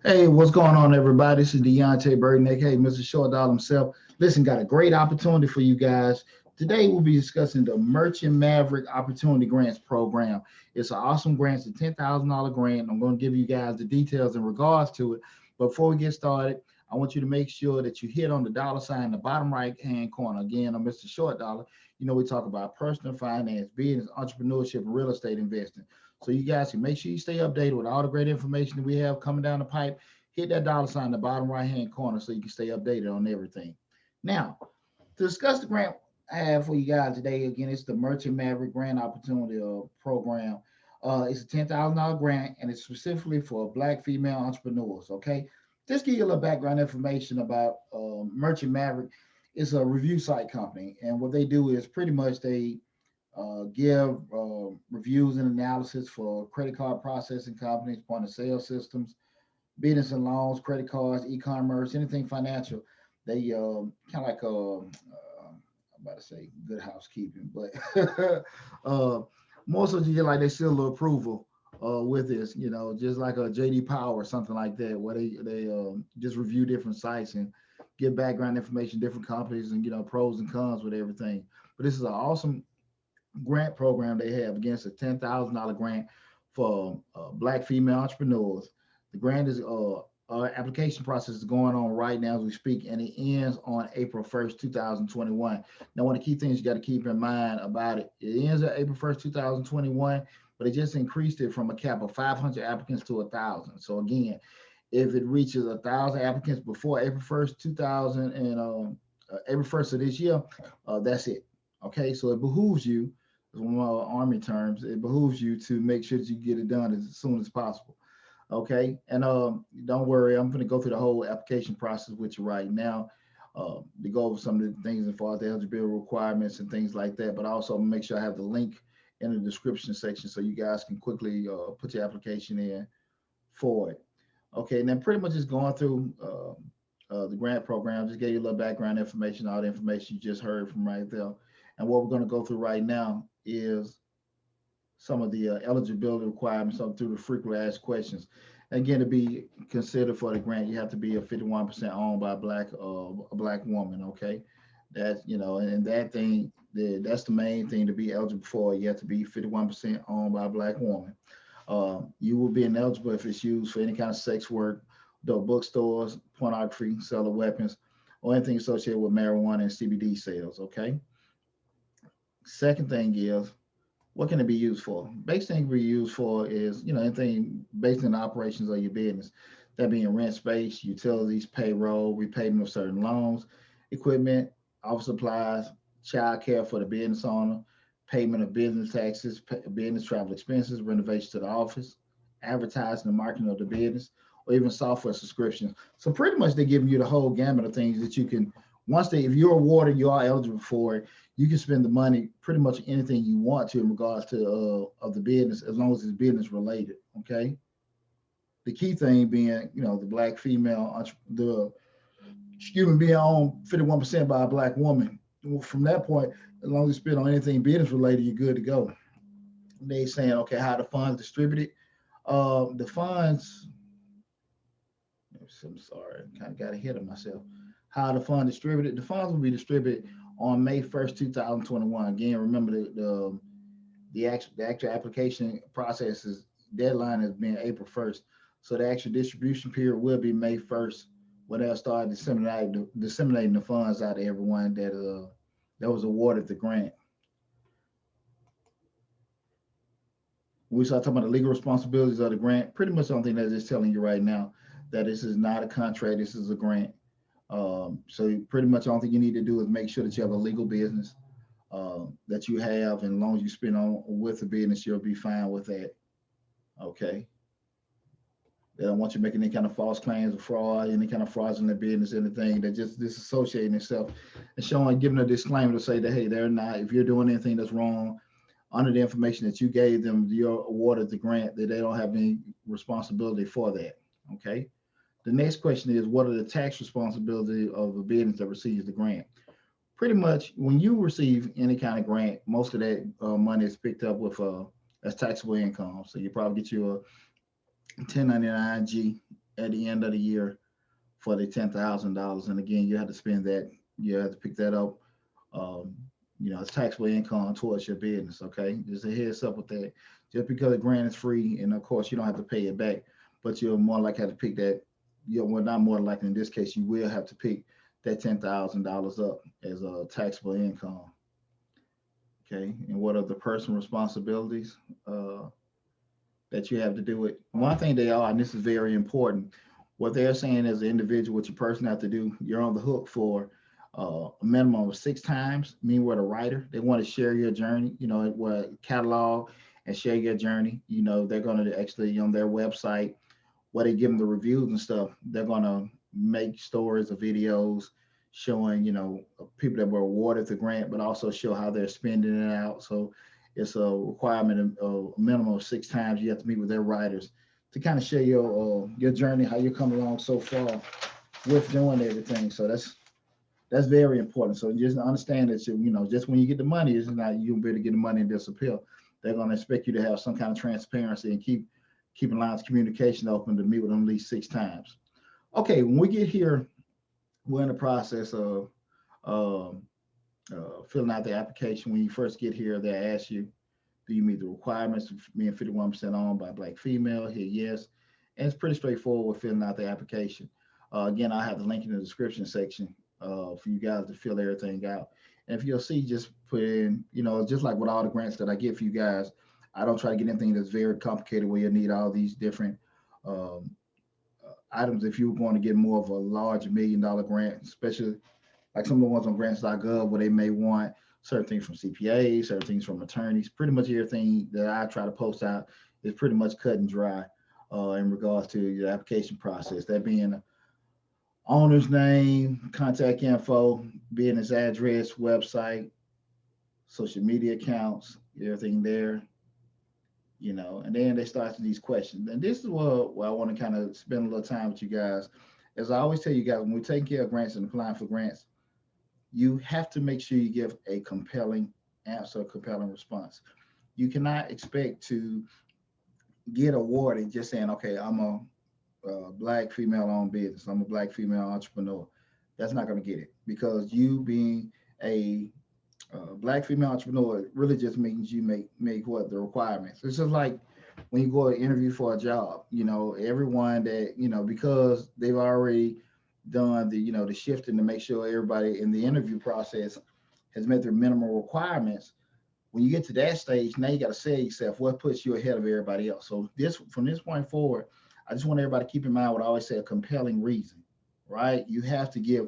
Hey, what's going on, everybody? This is Deonte Burden, aka Mr. Short Dollar himself. Listen, got a great opportunity for you guys. Today, we'll be discussing the Merchant Maverick Opportunity Grants Program. It's an awesome grant. It's a $10,000 grant. I'm going to give you guys the details in regards to it. But before we get started, I want you to make sure that you hit on the dollar sign in the bottom right hand corner. Again, I'm Mr. Short Dollar. You know, we talk about personal finance, business, entrepreneurship, and real estate investing. So you guys can make sure you stay updated with all the great information that we have coming down the pipe. Hit that dollar sign in the bottom right hand corner so you can stay updated on everything. Now, to discuss the grant I have for you guys today, again, it's the Merchant Maverick Grant Opportunity Program. It's a $10,000 grant and it's specifically for Black female entrepreneurs. Okay, just give you a little background information about Merchant Maverick. It's a review site company, and what they do is pretty much they give reviews and analysis for credit card processing companies, point of sale systems, business and loans, credit cards, e-commerce, anything financial. They kind of like I'm about to say good housekeeping, but more so just like they seal the approval with this, just like a JD Power or something like that, where they just review different sites and give background information, different companies, and pros and cons with everything. But this is an awesome grant program they have against a $10,000 grant for Black female entrepreneurs. The grant is application process is going on right now as we speak, and it ends on April 1st, 2021. Now, one of the key things you got to keep in mind about it, it ends at April 1st, 2021, but it just increased it from a cap of 500 applicants to 1,000. So again, if it reaches 1,000 applicants before April 1st, 2000 and April 1st of this year, that's it. Okay, so it behooves you, as one of our Army terms, it behooves you to make sure that you get it done as soon as possible. Okay, and don't worry, I'm going to go through the whole application process with you right now to go over some of the things as far as the eligibility requirements and things like that. But also make sure I have the link in the description section so you guys can quickly put your application in for it. Okay, and then pretty much just going through the grant program, just gave you a little background information, all the information you just heard from right there. And what we're going to go through right now is some of the eligibility requirements up through the frequently asked questions. Again, to be considered for the grant, you have to be a 51% owned by a black woman. Okay, that's and that thing, that's the main thing to be eligible for. You have to be 51% owned by a black woman. You will be ineligible if it's used for any kind of sex work, though bookstores, pornography, sale of weapons, or anything associated with marijuana and CBD sales. Okay. Second thing is, what can it be used for? Basic thing it can be used for is, anything based on the operations of your business. That being rent space, utilities, payroll, repayment of certain loans, equipment, office supplies, child care for the business owner, payment of business taxes, business travel expenses, renovation to the office, advertising and marketing of the business, or even software subscriptions. So pretty much they're giving you the whole gamut of things that you can, if you're awarded, you are eligible for it, you can spend the money pretty much anything you want to in regards to of the business as long as it's business related. Okay. The key thing being, the black female, the excuse me, being owned 51% by a black woman. From that point, as long as you spend on anything business related, you're good to go. They saying, okay, how the funds distributed. The funds, I'm sorry, kind of got ahead of myself. How the fund distributed? The funds will be distributed on May 1st, 2021. Again, remember the actual application processes deadline has been April 1st. So the actual distribution period will be May 1st, when they'll start disseminating the funds out to everyone that was awarded the grant. When we start talking about the legal responsibilities of the grant, pretty much the only thing that is telling you right now that this is not a contract, this is a grant. So pretty much the only thing you need to do is make sure that you have a legal business that you have, and as long as you spend on with the business, you'll be fine with that. Okay. They don't want you making any kind of false claims of fraud, any kind of fraudulent business, anything. They're just disassociating themselves and showing, giving a disclaimer to say that, hey, they're not, if you're doing anything that's wrong under the information that you gave them, you're awarded the grant, that they don't have any responsibility for that. Okay. The next question is, what are the tax responsibility of a business that receives the grant? Pretty much, when you receive any kind of grant, most of that money is picked up with as taxable income. So you probably get your 1099G at the end of the year for the $10,000. And again, you have to spend that. You have to pick that up. Um, it's taxable income towards your business. Okay, just a heads up with that. Just because the grant is free, and of course you don't have to pay it back, but you'll more likely have to pick that. Well, not more likely in this case, you will have to pick that $10,000 up as a taxable income. Okay, and what are the personal responsibilities that you have to do it? One thing they are, and this is very important, what they're saying as an individual, what your person have to do, you're on the hook for a minimum of 6 times. Me with a writer, they want to share your journey, what catalog and share your journey. They're going to actually on their website where they give them the reviews and stuff. They're going to make stories or videos showing, people that were awarded the grant, but also show how they're spending it out. So it's a requirement of a minimum of 6 times you have to meet with their writers to kind of share your journey, how you come along so far with doing everything. So that's very important. So just understand that just when you get the money, it's not you'll be able to get the money and disappear. They're going to expect you to have some kind of transparency and keeping lines of communication open to meet with them at least 6 times. Okay, when we get here, we're in the process of um, filling out the application. When you first get here, they ask you, do you meet the requirements of being 51% owned by Black female? Here, yes. And it's pretty straightforward with filling out the application. Again, I have the link in the description section for you guys to fill everything out. And if you'll see, just put in, just like with all the grants that I get for you guys, I don't try to get anything that's very complicated where you need all these different um, items. If you want to get more of a large $1 million grant, especially like some of the ones on grants.gov where they may want certain things from CPAs, certain things from attorneys. Pretty much everything that I try to post out is pretty much cut and dry in regards to your application process. That being owner's name, contact info, business address, website, social media accounts, everything there, and then they start these questions. And this is where I want to kind of spend a little time with you guys. As I always tell you guys, when we're taking care of grants and applying for grants, you have to make sure you give a compelling answer, a compelling response. You cannot expect to get awarded just saying, okay, I'm a Black female owned business, I'm a Black female entrepreneur. That's not going to get it because you being a Black female entrepreneur really just means you make what the requirements. It's just like when you go to interview for a job, everyone that, because they've already done the shifting to make sure everybody in the interview process has met their minimal requirements. When you get to that stage, now you got to say yourself what puts you ahead of everybody else. So from this point forward, I just want everybody to keep in mind what I always say: a compelling reason, right? You have to give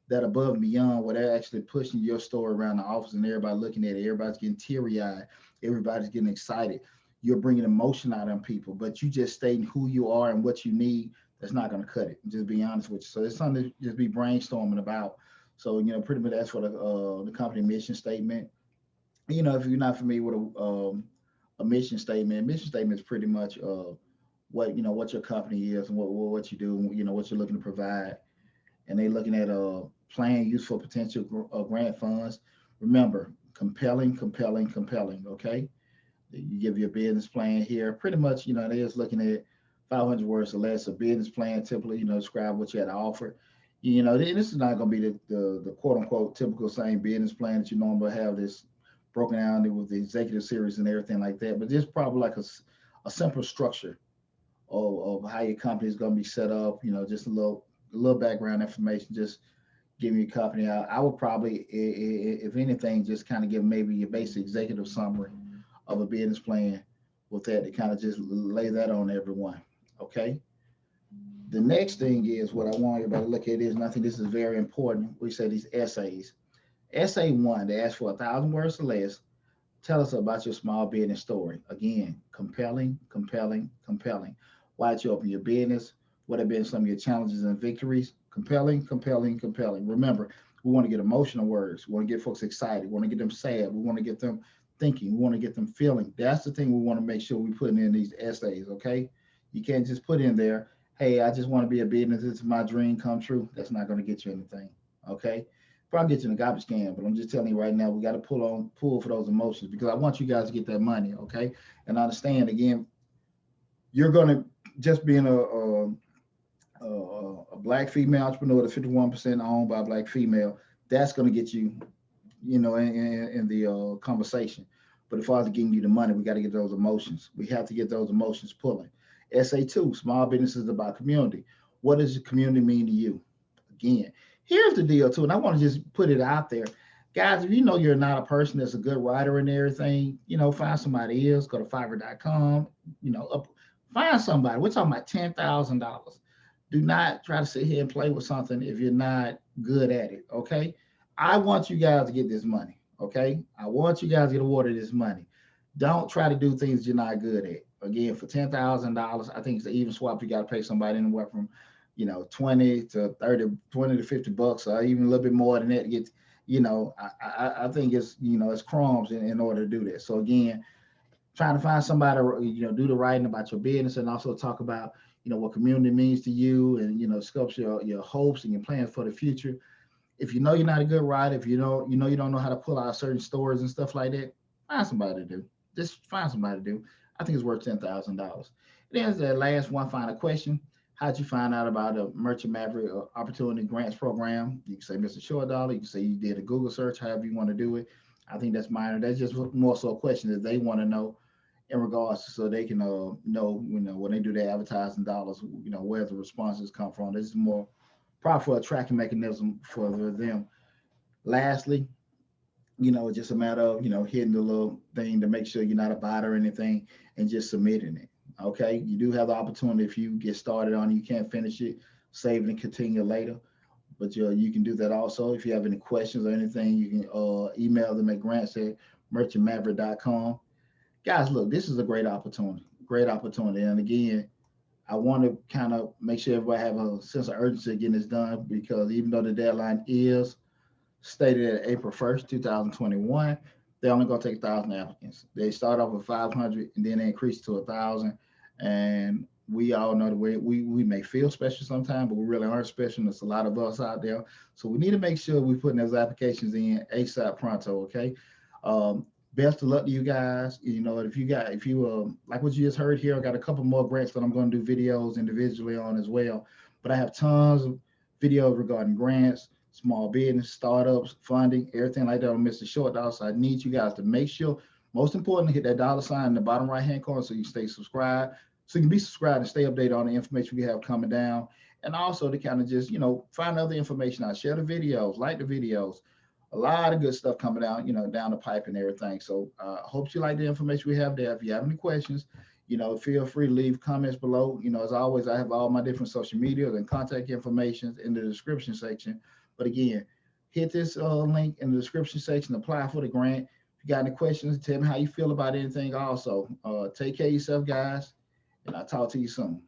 that above and beyond what they're actually pushing your story around the office and everybody looking at it. Everybody's getting teary eyed. Everybody's getting excited. You're bringing emotion out of people, but you just stating who you are and what you need. That's not going to cut it. Just be honest with you. So it's something to just be brainstorming about. So pretty much that's what the company mission statement. If you're not familiar with a mission statement is pretty much what your company is and what you do, what you're looking to provide, and they're looking at plan use for potential grant funds. Remember, compelling, compelling, compelling. Okay, you give your business plan here. Pretty much, they just looking at 500 words or less. A business plan typically, describe what you had to offer. This is not going to be the quote unquote typical same business plan that you normally have this broken down with the executive series and everything like that. But just probably like a simple structure of how your company is going to be set up. Just a little background information, just giving your company. I would probably, if anything, just kind of give maybe your basic executive summary of a business plan with that to kind of just lay that on everyone. Okay. The next thing is what I want everybody to look at is, and I think this is very important. We say these essays. Essay one, they ask for 1,000 words or less. Tell us about your small business story. Again, compelling, compelling, compelling. Why did you open your business? What have been some of your challenges and victories? Compelling, compelling, compelling. Remember, we want to get emotional words. We want to get folks excited. We want to get them sad. We want to get them thinking. We want to get them feeling. That's the thing we want to make sure we put in these essays, okay? You can't just put in there, hey, I just want to be a business. It's my dream come true. That's not going to get you anything, okay? Probably get you in a garbage can, but I'm just telling you right now, we got to pull for those emotions because I want you guys to get that money, okay? And understand again, you're going to just being a black female entrepreneur that's 51% owned by a black female. That's going to get you, in the conversation. But as far as getting you the money, we got to get those emotions. We have to get those emotions pulling. SA2, small businesses about community. What does the community mean to you? Again, here's the deal too, and I want to just put it out there. Guys, if you know you're not a person that's a good writer and everything, find somebody else, go to fiverr.com, find somebody. We're talking about $10,000. Do not try to sit here and play with something if you're not good at it. Okay. I want you guys to get this money. Okay. I want you guys to get awarded this money. Don't try to do things you're not good at. Again, for $10,000, I think it's an even swap. You got to pay somebody anywhere from, 20 to 30, 20 to 50 bucks, or even a little bit more than that to get, I think it's crumbs in order to do this. So again, trying to find somebody, do the writing about your business and also talk about, what community means to you and, sculpt your hopes and your plans for the future. If you know you're not a good writer, if you don't know how to pull out certain stories and stuff like that, find somebody to do. Just find somebody to do. I think it's worth $10,000. There's the last one final question. How'd you find out about a Merchant Maverick Opportunity Grants Program? You can say Mr. Short Dollar. You can say you did a Google search, however you want to do it. I think that's minor. That's just more so a question that they want to know in regards to, so they can know, when they do their advertising dollars, where the responses come from. This is more probably for a tracking mechanism for them. Lastly, it's just a matter of, hitting the little thing to make sure you're not a bot or anything and just submitting it. Okay. You do have the opportunity, if you get started on it, you can't finish it, save it and continue later. But you can do that also. If you have any questions or anything, you can email them at grants@merchantmaverick.com. Guys, look, this is a great opportunity. Great opportunity. And again, I want to kind of make sure everybody have a sense of urgency getting this done, because even though the deadline is stated at April 1st, 2021, they're only going to take 1,000 applicants. They start off with 500 and then they increase to 1,000. And we all know the way we may feel special sometimes, but we really aren't special. There's a lot of us out there. So we need to make sure we're putting those applications in ASAP pronto, okay? Best of luck to you guys. If you like what you just heard here, I got a couple more grants that I'm going to do videos individually on as well. But I have tons of videos regarding grants, small business, startups, funding, everything like that on Mr. Short Dollar. So I need you guys to make sure, most importantly, hit that dollar sign in the bottom right hand corner so you stay subscribed. So you can be subscribed and stay updated on the information we have coming down. And also to kind of just, find other information out, share the videos, like the videos. A lot of good stuff coming down, down the pipe and everything. So hope you like the information we have there. If you have any questions, feel free to leave comments below. As always, I have all my different social media and contact information in the description section. But again, hit this link in the description section, apply for the grant. If you got any questions, tell me how you feel about anything also. Take care of yourself, guys, and I'll talk to you soon.